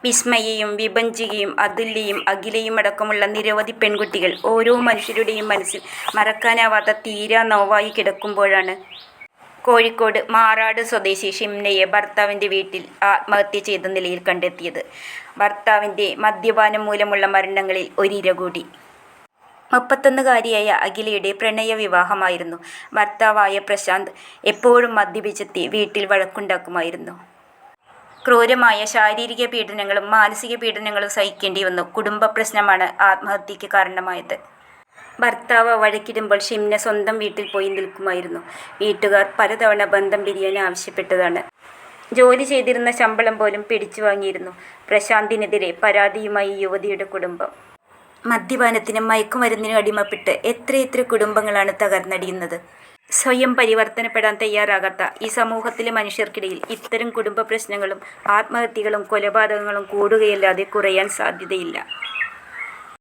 വിസ്മയയും വിഭജികയും അതുല്യയും അഖിലയും അടക്കമുള്ള നിരവധി പെൺകുട്ടികൾ ഓരോ മനുഷ്യരുടെയും മനസ്സിൽ മറക്കാനാവാത്ത തീരാ നോവായി കിടക്കുമ്പോഴാണ് കോഴിക്കോട് മാറാട് സ്വദേശി ഷിംനയെ ഭർത്താവിൻ്റെ വീട്ടിൽ ആത്മഹത്യ ചെയ്ത നിലയിൽ കണ്ടെത്തിയത്. ഭർത്താവിൻ്റെ മദ്യപാനം മൂലമുള്ള മരണങ്ങളിൽ ഒരിര കൂടി. 31കാരിയായ അഖിലയുടെ പ്രണയവിവാഹമായിരുന്നു. ഭർത്താവായ പ്രശാന്ത് എപ്പോഴും മദ്യപിച്ചെത്തി വീട്ടിൽ വഴക്കുണ്ടാക്കുമായിരുന്നു. ക്രൂരമായ ശാരീരിക പീഡനങ്ങളും മാനസിക പീഡനങ്ങളും സഹിക്കേണ്ടി വന്നു. കുടുംബ പ്രശ്നമാണ് ആത്മഹത്യയ്ക്ക് കാരണമായത്. ഭർത്താവ് വഴക്കിടുമ്പോൾ ഷിംന സ്വന്തം വീട്ടിൽ പോയി നിൽക്കുമായിരുന്നു. വീട്ടുകാർ പലതവണ ബന്ധം പിരിയാൻ ആവശ്യപ്പെട്ടതാണ്. ജോലി ചെയ്തിരുന്ന ശമ്പളം പോലും പിടിച്ചു വാങ്ങിയിരുന്നു. പ്രശാന്തിനെതിരെ പരാതിയുമായി യുവതിയുടെ കുടുംബം. മദ്യപാനത്തിനും മയക്കുമരുന്നിനും അടിമപ്പെട്ട് എത്രയെത്ര കുടുംബങ്ങളാണ് തകർന്നടിയുന്നത്. സ്വയം പരിവർത്തനപ്പെടാൻ തയ്യാറാകാത്ത ഈ സമൂഹത്തിലെ മനുഷ്യർക്കിടയിൽ ഇത്തരം കുടുംബ പ്രശ്നങ്ങളും ആത്മഹത്യകളും കൊലപാതകങ്ങളും കൂടുകയല്ലാതെ കുറയാൻ സാധ്യതയില്ല.